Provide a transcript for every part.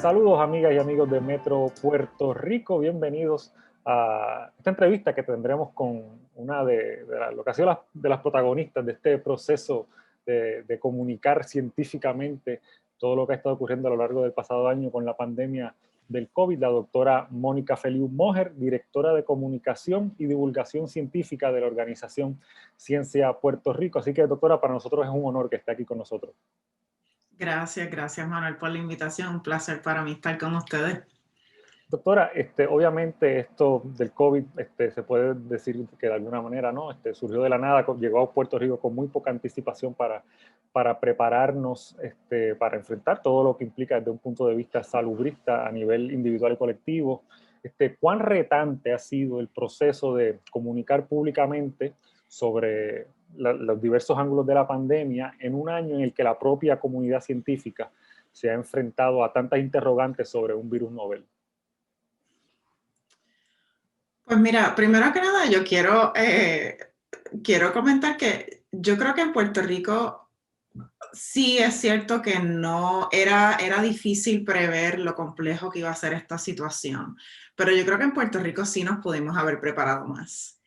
Saludos amigas y amigos de Metro Puerto Rico, bienvenidos a esta entrevista que tendremos con una lo que ha sido de las protagonistas de este proceso de comunicar científicamente todo lo que ha estado ocurriendo a lo largo del pasado año con la pandemia del COVID, la doctora Mónica Feliu Moher, directora de Comunicación y Divulgación Científica de la organización Ciencia Puerto Rico. Así que, doctora, para nosotros es un honor que esté aquí con nosotros. Gracias Manuel por la invitación, un placer para mí estar con ustedes. Doctora, obviamente esto del COVID se puede decir que de alguna manera ¿no? Surgió de la nada, llegó a Puerto Rico con muy poca anticipación para prepararnos para enfrentar todo lo que implica desde un punto de vista salubrista a nivel individual y colectivo. ¿Cuán retante ha sido el proceso de comunicar públicamente sobre los diversos ángulos de la pandemia en un año en el que la propia comunidad científica se ha enfrentado a tantas interrogantes sobre un virus novel? Pues mira, primero que nada yo quiero comentar que yo creo que en Puerto Rico sí es cierto que no era difícil prever lo complejo que iba a ser esta situación, pero yo creo que en Puerto Rico sí nos pudimos haber preparado más.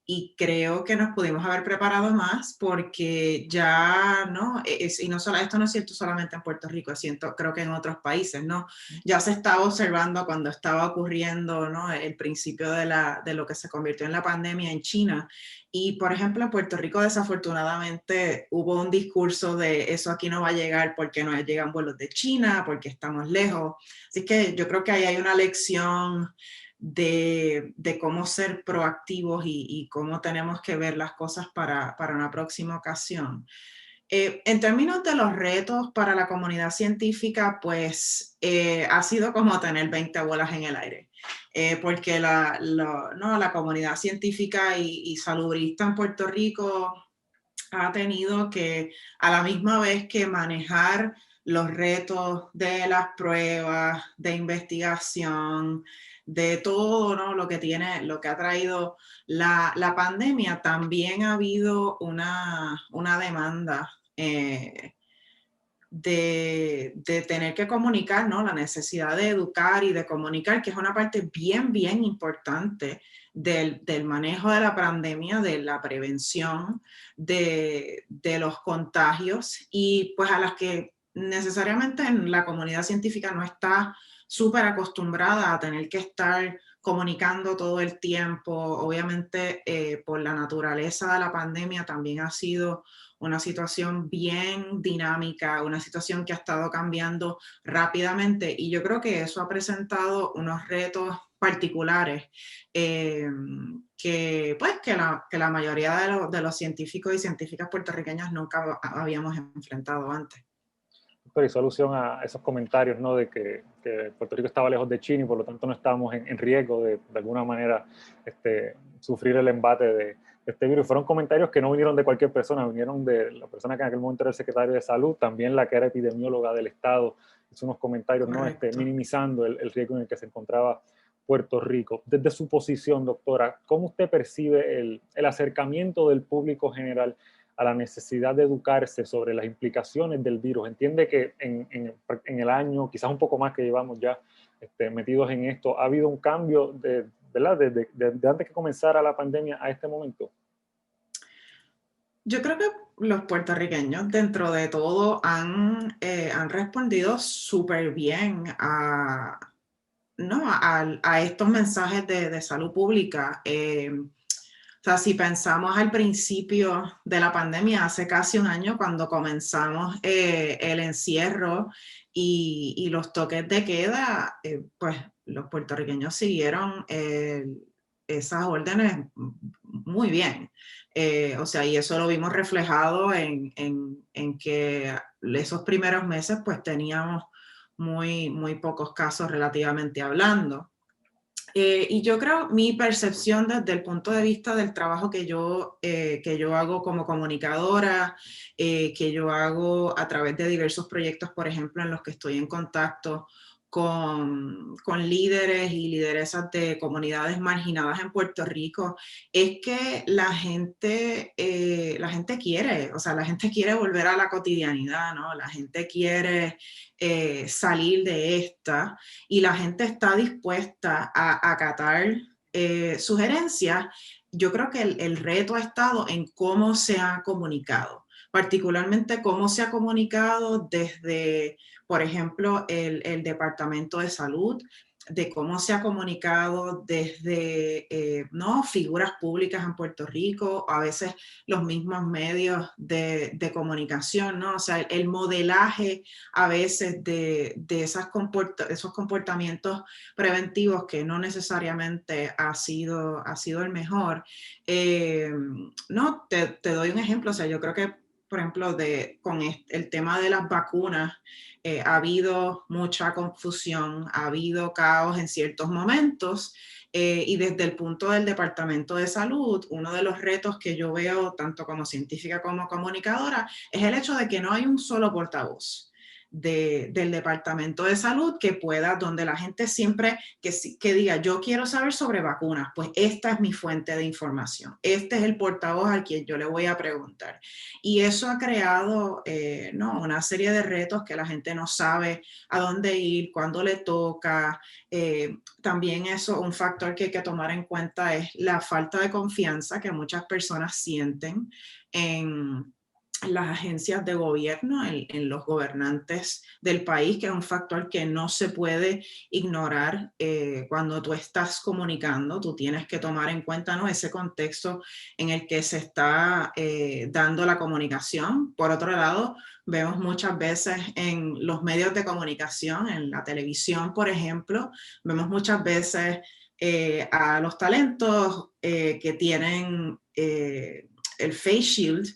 Y creo que nos pudimos haber preparado más porque ya, ¿no? Y no solo, esto no es cierto solamente en Puerto Rico, es cierto, creo que en otros países, ¿no? Ya se estaba observando cuando estaba ocurriendo, ¿no? El principio de lo que se convirtió en la pandemia en China. Y, por ejemplo, en Puerto Rico, desafortunadamente, hubo un discurso de eso aquí no va a llegar porque no llegan vuelos de China, porque estamos lejos. Así que yo creo que ahí hay una lección de cómo ser proactivos y cómo tenemos que ver las cosas para una próxima ocasión. En términos de los retos para la comunidad científica, pues ha sido como tener 20 bolas en el aire, porque la comunidad científica y salubrista en Puerto Rico ha tenido que a la misma vez que manejar los retos de las pruebas, de investigación, de todo, ¿no? Lo que ha traído la pandemia, también ha habido una demanda de tener que comunicar, ¿no? La necesidad de educar y de comunicar, que es una parte bien importante del manejo de la pandemia, de la prevención de los contagios, y pues a las que necesariamente en la comunidad científica no está súper acostumbrada a tener que estar comunicando todo el tiempo. Obviamente, por la naturaleza de la pandemia también ha sido una situación bien dinámica, una situación que ha estado cambiando rápidamente, y yo creo que eso ha presentado unos retos particulares que la mayoría de los científicos y científicas puertorriqueñas nunca habíamos enfrentado antes. Y solución a esos comentarios, ¿no? De que Puerto Rico estaba lejos de China y por lo tanto no estábamos en riesgo de alguna manera sufrir el embate de este virus. Fueron comentarios que no vinieron de cualquier persona, vinieron de la persona que en aquel momento era el secretario de Salud, también la que era epidemióloga del Estado. Hizo unos comentarios, ¿no? Minimizando el riesgo en el que se encontraba Puerto Rico. Desde su posición, doctora, ¿cómo usted percibe el acercamiento del público general a la necesidad de educarse sobre las implicaciones del virus? Entiende que en el año, quizás un poco más que llevamos ya metidos en esto, ¿ha habido un cambio ¿verdad? De antes que comenzara la pandemia a este momento? Yo creo que los puertorriqueños, dentro de todo, han respondido súper bien ¿no? a estos mensajes de salud pública. O sea, si pensamos al principio de la pandemia, hace casi un año, cuando comenzamos el encierro y los toques de queda, pues los puertorriqueños siguieron esas órdenes muy bien. O sea, y eso lo vimos reflejado en que esos primeros meses pues teníamos muy pocos casos relativamente hablando. Y yo creo, mi percepción desde el punto de vista del trabajo que yo hago como comunicadora, que yo hago a través de diversos proyectos, por ejemplo, en los que estoy en contacto con líderes y lideresas de comunidades marginadas en Puerto Rico, es que la gente quiere, o sea, la gente quiere volver a la cotidianidad, ¿no? La gente quiere salir de esta y la gente está dispuesta a acatar sugerencias. Yo creo que el reto ha estado en cómo se ha comunicado, particularmente cómo se ha comunicado desde, por ejemplo, el Departamento de Salud, de cómo se ha comunicado desde ¿no? figuras públicas en Puerto Rico, a veces los mismos medios de comunicación, ¿no? O sea, el modelaje a veces de esos comportamientos preventivos que no necesariamente ha sido el mejor. No, te doy un ejemplo, o sea, yo creo que, por ejemplo, con el tema de las vacunas, ha habido mucha confusión, ha habido caos en ciertos momentos, y desde el punto del Departamento de Salud, uno de los retos que yo veo, tanto como científica como comunicadora, es el hecho de que no hay un solo portavoz del Departamento de Salud que pueda, donde la gente siempre que diga, yo quiero saber sobre vacunas, pues esta es mi fuente de información, este es el portavoz al quien yo le voy a preguntar. Y eso ha creado ¿no? una serie de retos que la gente no sabe a dónde ir, cuándo le toca. También eso, un factor que hay que tomar en cuenta es la falta de confianza que muchas personas sienten en las agencias de gobierno, en los gobernantes del país, que es un factor que no se puede ignorar cuando tú estás comunicando. Tú tienes que tomar en cuenta, ¿no? ese contexto en el que se está dando la comunicación. Por otro lado, vemos muchas veces en los medios de comunicación, en la televisión, por ejemplo, vemos muchas veces a los talentos que tienen el face shield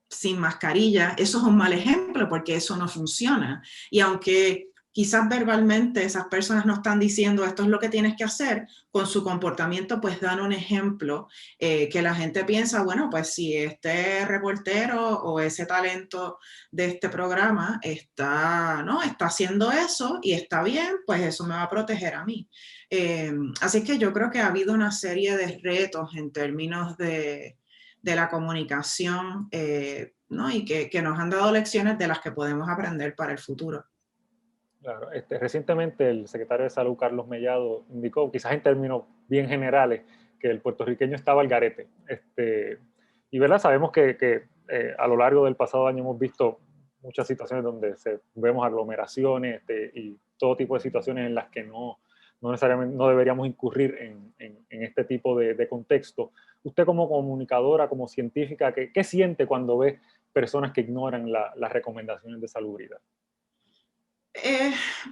sin mascarilla. Eso es un mal ejemplo porque eso no funciona. Y aunque quizás verbalmente esas personas no están diciendo esto es lo que tienes que hacer, con su comportamiento pues dan un ejemplo que la gente piensa, bueno, pues si este reportero o ese talento de este programa ¿no? está haciendo eso y está bien, pues eso me va a proteger a mí. Así que yo creo que ha habido una serie de retos en términos de la comunicación, ¿no? y que nos han dado lecciones de las que podemos aprender para el futuro. Claro, recientemente el secretario de Salud, Carlos Mellado, indicó, quizás en términos bien generales, que el puertorriqueño estaba al garete. Y ¿verdad? Sabemos que a lo largo del pasado año hemos visto muchas situaciones donde vemos aglomeraciones y todo tipo de situaciones en las que no necesariamente no deberíamos incurrir en este tipo de contexto. Usted como comunicadora, como científica, ¿qué siente cuando ve personas que ignoran las recomendaciones de salubridad?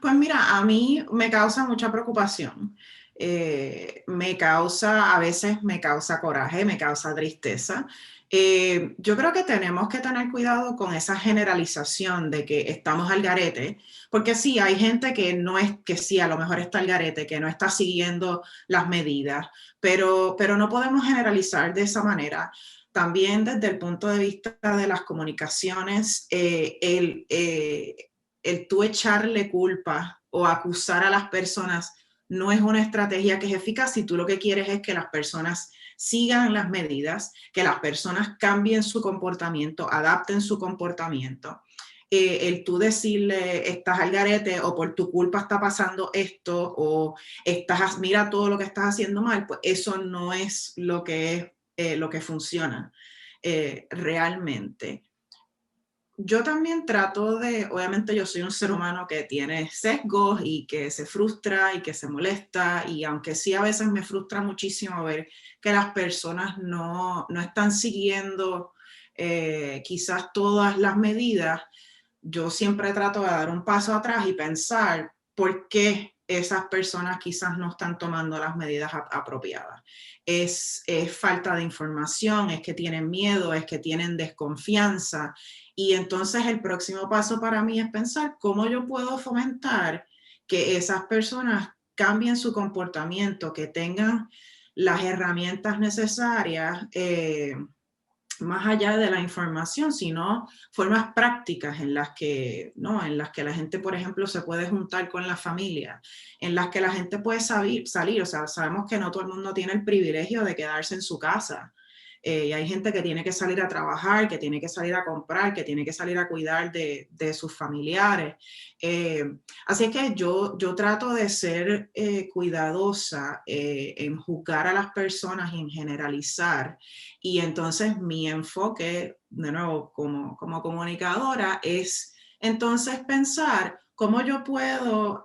Pues mira, a mí me causa mucha preocupación. A veces me causa coraje, me causa tristeza. Yo creo que tenemos que tener cuidado con esa generalización de que estamos al garete, porque sí, hay gente que no es, que sí, a lo mejor está al garete, que no está siguiendo las medidas, pero no podemos generalizar de esa manera. También desde el punto de vista de las comunicaciones, el tú echarle culpa o acusar a las personas no es una estrategia que es eficaz si tú lo que quieres es que las personas sigan las medidas, que las personas cambien su comportamiento, adapten su comportamiento. El tú decirle estás al garete o por tu culpa está pasando esto o mira todo lo que estás haciendo mal, pues eso no es lo que funciona realmente. Yo también trato obviamente yo soy un ser humano que tiene sesgos y que se frustra y que se molesta, y aunque sí a veces me frustra muchísimo ver que las personas no están siguiendo quizás todas las medidas, yo siempre trato de dar un paso atrás y pensar por qué esas personas quizás no están tomando las medidas apropiadas. Es falta de información, es que tienen miedo, es que tienen desconfianza. Y entonces el próximo paso para mí es pensar cómo yo puedo fomentar que esas personas cambien su comportamiento, que tengan las herramientas necesarias más allá de la información, sino formas prácticas en las que, ¿no? En las que la gente, por ejemplo, se puede juntar con la familia, en las que la gente puede salir. O sea, sabemos que no todo el mundo tiene el privilegio de quedarse en su casa. Y hay gente que tiene que salir a trabajar, que tiene que salir a comprar, que tiene que salir a cuidar de sus familiares. Así que yo trato de ser cuidadosa en juzgar a las personas y en generalizar. Y entonces mi enfoque, de nuevo, como comunicadora, es entonces pensar cómo yo puedo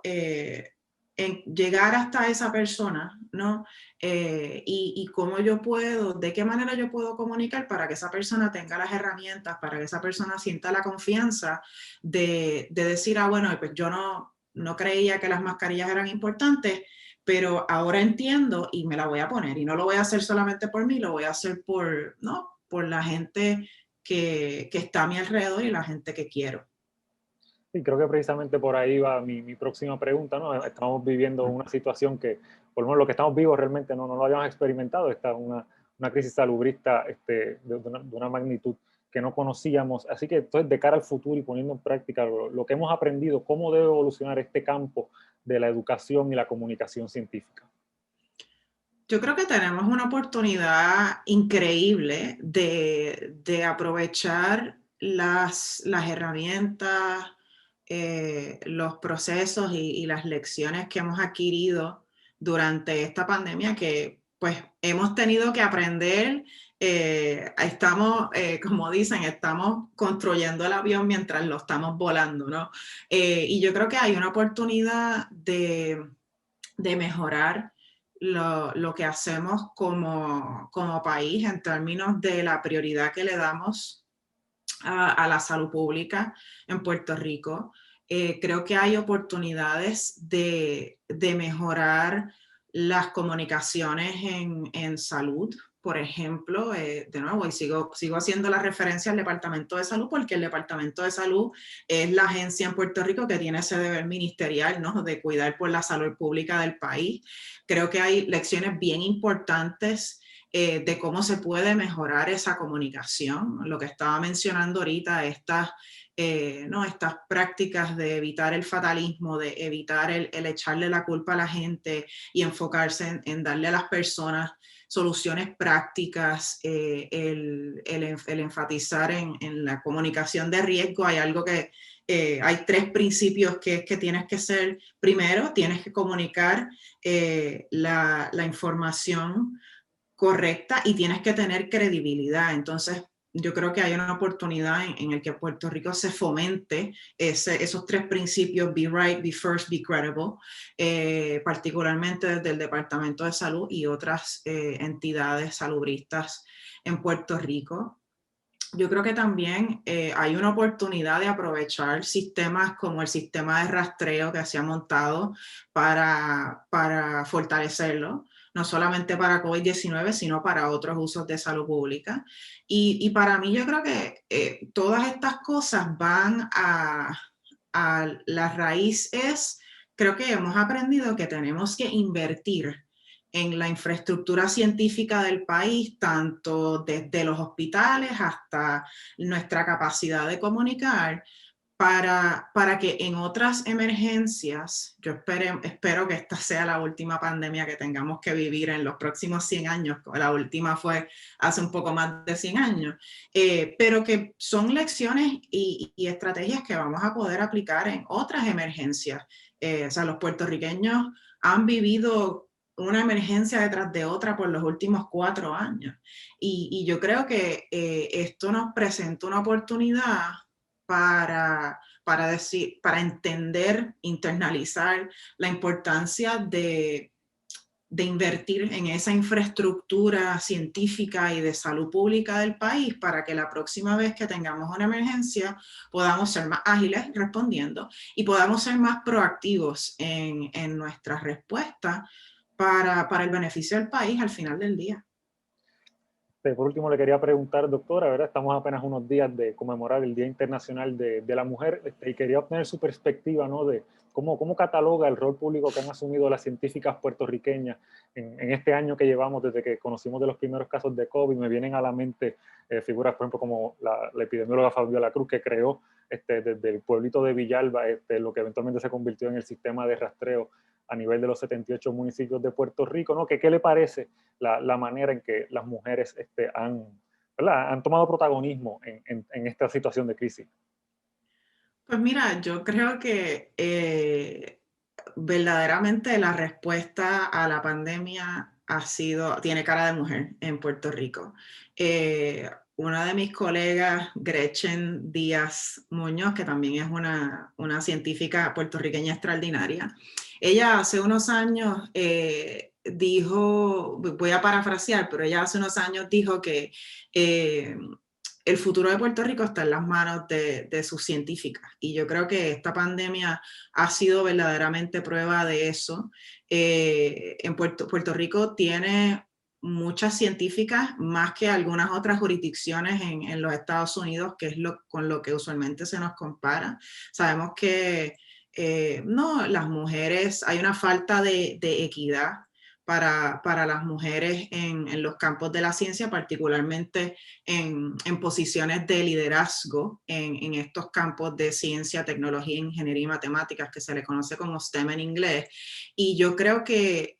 llegar hasta esa persona, ¿no? Y cómo yo puedo, de qué manera yo puedo comunicar para que esa persona tenga las herramientas, para que esa persona sienta la confianza de decir, bueno, pues yo no creía que las mascarillas eran importantes, pero ahora entiendo y me la voy a poner. Y no lo voy a hacer solamente por mí, lo voy a hacer ¿no? Por la gente que está a mi alrededor y la gente que quiero. Y creo que precisamente por ahí va mi próxima pregunta, ¿no? Estamos viviendo una situación que, por lo menos lo que estamos vivos realmente no lo habíamos experimentado, esta una crisis salubrista de una magnitud que no conocíamos. Así que entonces, de cara al futuro y poniendo en práctica lo que hemos aprendido, ¿cómo debe evolucionar este campo de la educación y la comunicación científica? Yo creo que tenemos una oportunidad increíble de aprovechar las herramientas, los procesos y las lecciones que hemos adquirido durante esta pandemia que pues hemos tenido que aprender. Estamos, como dicen, estamos construyendo el avión mientras lo estamos volando, ¿no? Y yo creo que hay una oportunidad de mejorar lo que hacemos como país en términos de la prioridad que le damos a la salud pública en Puerto Rico. Creo que hay oportunidades de mejorar las comunicaciones en salud. Por ejemplo, de nuevo, y sigo haciendo la referencia al Departamento de Salud, porque el Departamento de Salud es la agencia en Puerto Rico que tiene ese deber ministerial, ¿no? De cuidar por la salud pública del país. Creo que hay lecciones bien importantes de cómo se puede mejorar esa comunicación. Lo que estaba mencionando ahorita, ¿no? Estas prácticas de evitar el fatalismo, de evitar el echarle la culpa a la gente y enfocarse en darle a las personas soluciones prácticas, el enfatizar en la comunicación de riesgo. Hay algo que hay 3 principios que tienes que ser. Primero, tienes que comunicar la información correcta y tienes que tener credibilidad. Entonces, yo creo que hay una oportunidad en el que Puerto Rico se fomente esos 3 principios: be right, be first, be credible, particularmente desde el Departamento de Salud y otras entidades salubristas en Puerto Rico. Yo creo que también hay una oportunidad de aprovechar sistemas como el sistema de rastreo que se ha montado para fortalecerlo, no solamente para COVID-19, sino para otros usos de salud pública. Y para mí yo creo que todas estas cosas van a la raíz creo que hemos aprendido que tenemos que invertir en la infraestructura científica del país, tanto desde los hospitales hasta nuestra capacidad de comunicar, para que en otras emergencias, yo espero que esta sea la última pandemia que tengamos que vivir en los próximos 100 años, la última fue hace un poco más de 100 años, pero que son lecciones y estrategias que vamos a poder aplicar en otras emergencias. O sea, los puertorriqueños han vivido una emergencia detrás de otra por los últimos 4 años. Y yo creo que esto nos presenta una oportunidad para entender, internalizar la importancia de invertir en esa infraestructura científica y de salud pública del país para que la próxima vez que tengamos una emergencia podamos ser más ágiles respondiendo y podamos ser más proactivos en nuestras respuestas para el beneficio del país al final del día. Por último, le quería preguntar, doctora, ¿verdad? Estamos apenas unos días de conmemorar el Día Internacional de la Mujer, y quería obtener su perspectiva, ¿no? De cómo cataloga el rol público que han asumido las científicas puertorriqueñas en este año que llevamos desde que conocimos de los primeros casos de COVID. Me vienen a la mente figuras, por ejemplo, como la epidemióloga Fabiola Cruz, que creó desde el pueblito de Villalba lo que eventualmente se convirtió en el sistema de rastreo a nivel de los 78 municipios de Puerto Rico, ¿no? ¿Qué le parece la manera en que las mujeres han tomado protagonismo en esta situación de crisis? Pues mira, yo creo que verdaderamente la respuesta a la pandemia tiene cara de mujer en Puerto Rico. Una de mis colegas, Gretchen Díaz Muñoz, que también es una científica puertorriqueña extraordinaria, ella hace unos años dijo, voy a parafrasear, pero ella hace unos años dijo que el futuro de Puerto Rico está en las manos de sus científicas. Y yo creo que esta pandemia ha sido verdaderamente prueba de eso. En Puerto Rico tiene muchas científicas, más que algunas otras jurisdicciones en los Estados Unidos, que es con lo que usualmente se nos compara. Sabemos que no, las mujeres, hay una falta de equidad para las mujeres en los campos de la ciencia, particularmente en posiciones de liderazgo en estos campos de ciencia, tecnología, ingeniería y matemáticas, que se le conoce como STEM en inglés. Y yo creo que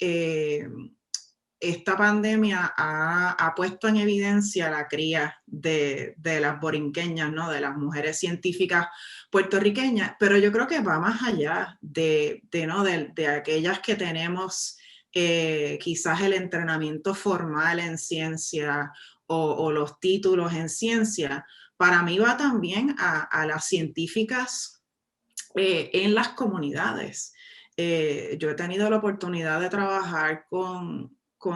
esta pandemia ha puesto en evidencia la cría de las borinqueñas, ¿no? De las mujeres científicas puertorriqueñas, pero yo creo que va más allá ¿no? de aquellas que tenemos quizás el entrenamiento formal en ciencia o los títulos en ciencia. Para mí va también a las científicas en las comunidades. Yo he tenido la oportunidad de trabajar con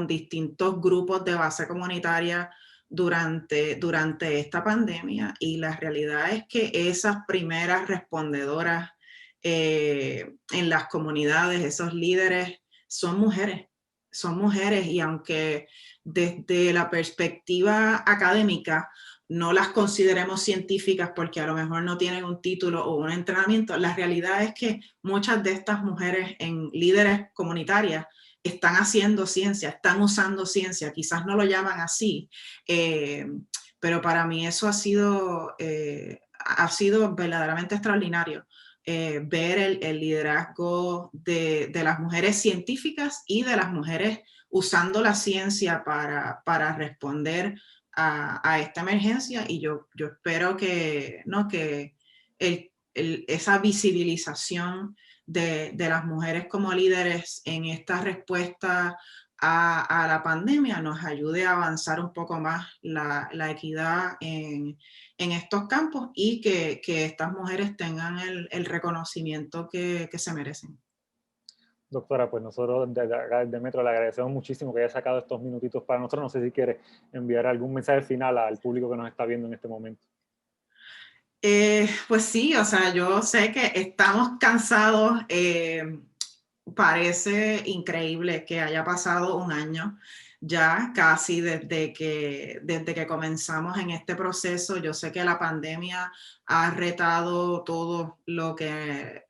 distintos grupos de base comunitaria durante esta pandemia, y la realidad es que esas primeras respondedoras en las comunidades, esos líderes, son mujeres, y aunque desde la perspectiva académica no las consideremos científicas porque a lo mejor no tienen un título o un entrenamiento, la realidad es que muchas de estas mujeres en líderes comunitarias están haciendo ciencia, están usando ciencia, quizás no lo llaman así, pero para mí eso ha sido verdaderamente extraordinario. Ver el liderazgo de las mujeres científicas y de las mujeres usando la ciencia para responder a esta emergencia, y yo espero que, ¿no? que esa visibilización de las mujeres como líderes en esta respuesta a la pandemia nos ayude a avanzar un poco más la equidad en estos campos, y que estas mujeres tengan el reconocimiento que se merecen. Doctora, pues nosotros desde acá, desde Metro, le agradecemos muchísimo que haya sacado estos minutitos para nosotros. No sé si quiere enviar algún mensaje final al público que nos está viendo en este momento. Pues sí, o sea, yo sé que estamos cansados. Parece increíble que haya pasado un año ya casi desde que comenzamos en este proceso. Yo sé que la pandemia ha retado todo lo que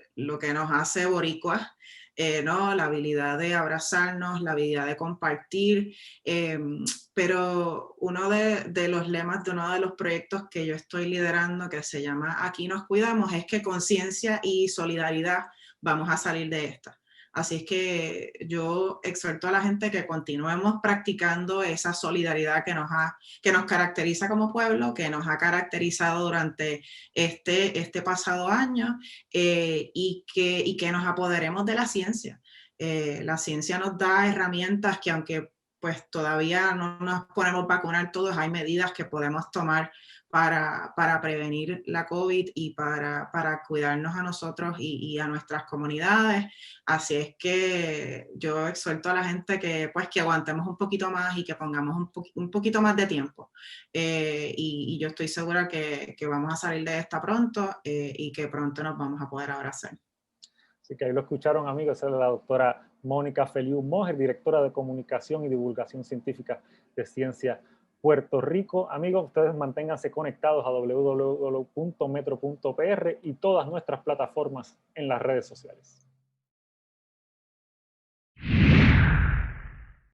nos hace boricuas, ¿no? La habilidad de abrazarnos, la habilidad de compartir, pero uno de los lemas de uno de los proyectos que yo estoy liderando, que se llama Aquí nos cuidamos, es que con ciencia y solidaridad vamos a salir de esta. Así es que yo exhorto a la gente que continuemos practicando esa solidaridad que nos caracteriza como pueblo, que nos ha caracterizado durante este pasado año, y que nos apoderemos de la ciencia. La ciencia nos da herramientas que, aunque pues todavía no nos podemos vacunar todos, hay medidas que podemos tomar para prevenir la COVID y para cuidarnos a nosotros y a nuestras comunidades. Así es que yo exhorto a la gente pues, que aguantemos un poquito más y que pongamos un poquito más de tiempo. Y yo estoy segura que vamos a salir de esta pronto, y que pronto nos vamos a poder abrazar. Así que ahí lo escucharon, amigos. Esa es la doctora Mónica Feliu Mojer, directora de Comunicación y Divulgación Científica de Ciencia Puerto Rico. Amigos, ustedes manténganse conectados a www.metro.pr y todas nuestras plataformas en las redes sociales.